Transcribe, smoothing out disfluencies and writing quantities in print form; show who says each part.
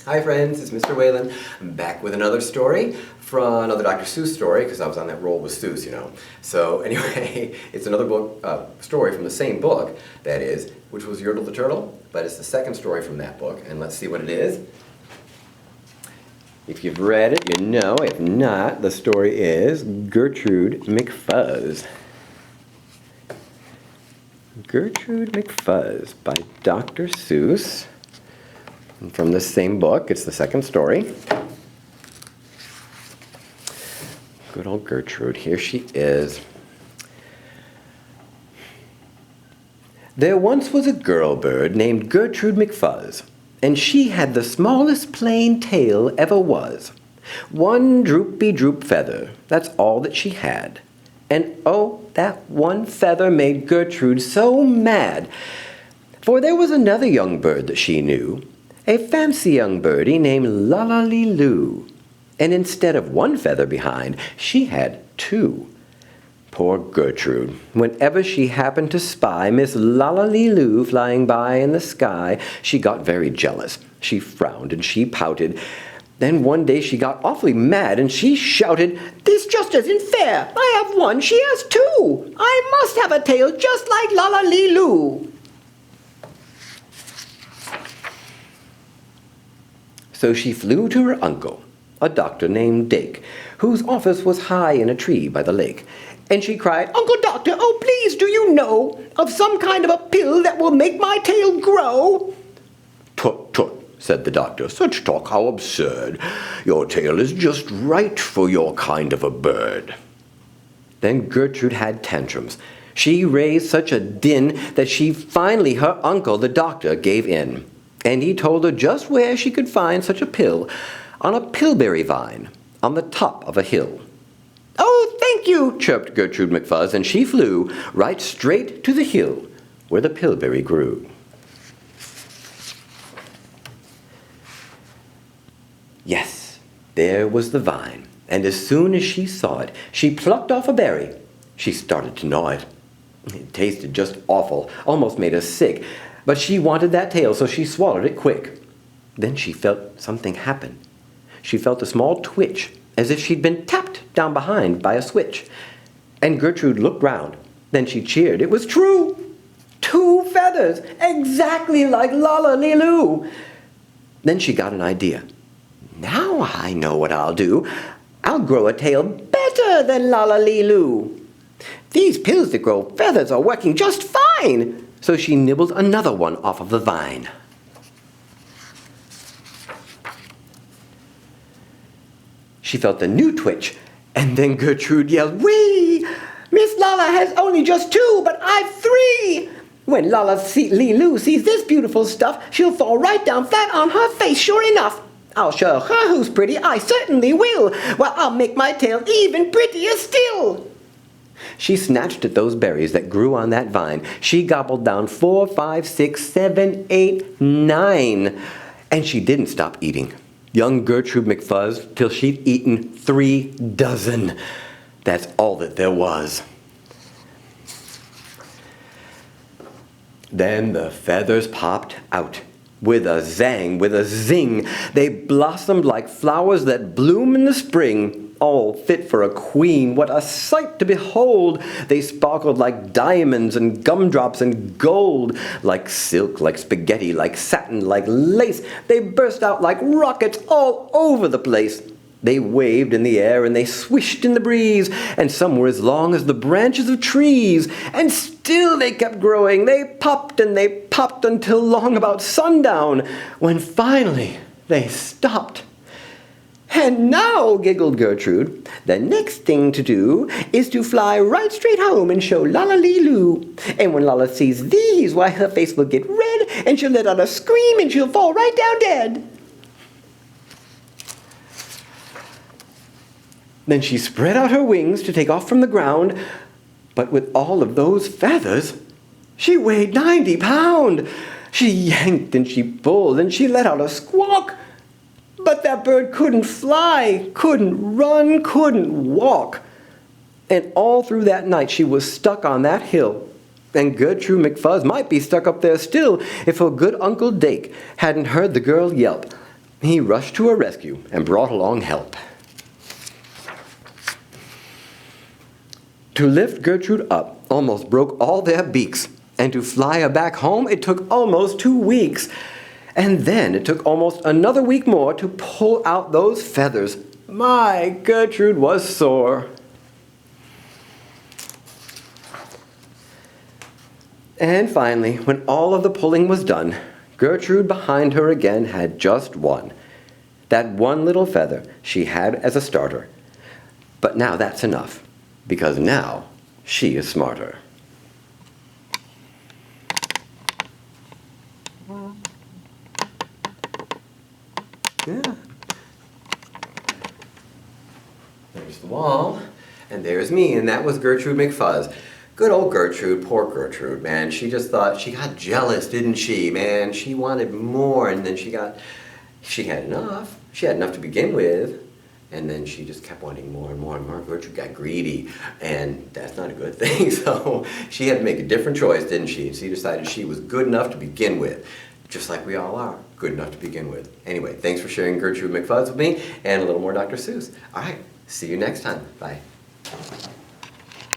Speaker 1: Hi friends, it's Mr. Whalen. I'm back with another story, from another Dr. Seuss story, because I was on that roll with Seuss, you know. So anyway, it's another book, story from the same book, that is, which was Yertle the Turtle, but it's the second story from that book, and let's see what it is. If you've read it, you know. If not, the story is Gertrude McFuzz. Gertrude McFuzz by Dr. Seuss. And from the same book, it's the second story. Good old Gertrude, here she is. There once was a girl bird named Gertrude McFuzz, and she had the smallest plain tail ever was. One droopy droop feather, that's all that she had. And oh, that one feather made Gertrude so mad. For there was another young bird that she knew, a fancy young birdie named Lala-Lee-Loo. And instead of one feather behind, she had two. Poor Gertrude, whenever she happened to spy Miss Lala-Lee-Loo flying by in the sky, she got very jealous. She frowned and she pouted. Then one day she got awfully mad and she shouted, "This just isn't fair. I have one, she has two. I must have a tail just like Lala-Lee-Loo." So she flew to her uncle, a doctor named Dake, whose office was high in a tree by the lake. And she cried, "Uncle Doctor, oh please, do you know of some kind of a pill that will make my tail grow?" "Tut, tut," said the doctor, "such talk, how absurd. Your tail is just right for your kind of a bird." Then Gertrude had tantrums. She raised such a din that her uncle, the doctor, gave in. And he told her just where she could find such a pill, on a pillberry vine, on the top of a hill. "Oh, thank you," chirped Gertrude McFuzz, and she flew right straight to the hill where the pillberry grew. Yes, there was the vine, and as soon as she saw it, she plucked off a berry. She started to gnaw it. It tasted just awful, almost made her sick, but she wanted that tail, so she swallowed it quick. Then she felt something happen. She felt a small twitch, as if she'd been tapped down behind by a switch. And Gertrude looked round. Then she cheered. It was true! 2 feathers, exactly like Lala-Lee-Loo. Then she got an idea. Now I know what I'll do. I'll grow a tail better than Lala-Lee-Loo. These pills that grow feathers are working just fine. So she nibbled another one off of the vine. She felt a new twitch, and then Gertrude yelled, "Whee! Miss Lala has only just 2, but I've 3! When Lala-Lee-Loo sees this beautiful stuff, she'll fall right down flat on her face, sure enough. I'll show her who's pretty, I certainly will. Well, I'll make my tail even prettier still." She snatched at those berries that grew on that vine. She gobbled down 4, 5, 6, 7, 8, 9. And she didn't stop eating. Young Gertrude McFuzz, till she'd eaten 3 dozen. That's all that there was. Then the feathers popped out. With a zang, with a zing, they blossomed like flowers that bloom in the spring. All fit for a queen, what a sight to behold! They sparkled like diamonds and gumdrops and gold, like silk, like spaghetti, like satin, like lace. They burst out like rockets all over the place. They waved in the air and they swished in the breeze, and some were as long as the branches of trees. And still they kept growing. They popped until long about sundown, when finally they stopped. "And now," giggled Gertrude, "the next thing to do is to fly right straight home and show Lala-Lee-Loo. And when Lala sees these, why, her face will get red, and she'll let out a scream, and she'll fall right down dead." Then she spread out her wings to take off from the ground, but with all of those feathers, she weighed 90 pounds. She yanked and she pulled, and she let out a squawk. But that bird couldn't fly, couldn't run, couldn't walk. And all through that night she was stuck on that hill. And Gertrude McFuzz might be stuck up there still if her good Uncle Dake hadn't heard the girl yelp, He rushed to her rescue and brought along help. To lift Gertrude up almost broke all their beaks, and to fly her back home it took almost 2 weeks. And then it took almost another week more to pull out those feathers. My, Gertrude was sore. And finally, when all of the pulling was done, Gertrude behind her again had just one. That one little feather she had as a starter. But now that's enough, because now she is smarter. Yeah. There's the wall, and there's me, and that was Gertrude McFuzz. Good old Gertrude, poor Gertrude, man. She just thought, she got jealous, didn't she, man? She wanted more, and then she had enough. She had enough to begin with, and then she just kept wanting more and more and more. Gertrude got greedy, and that's not a good thing, so she had to make a different choice, didn't she? She decided she was good enough to begin with, just like we all are, good enough to begin with. Anyway, thanks for sharing Gertrude McFuzz with me, and a little more Dr. Seuss. All right, see you next time. Bye.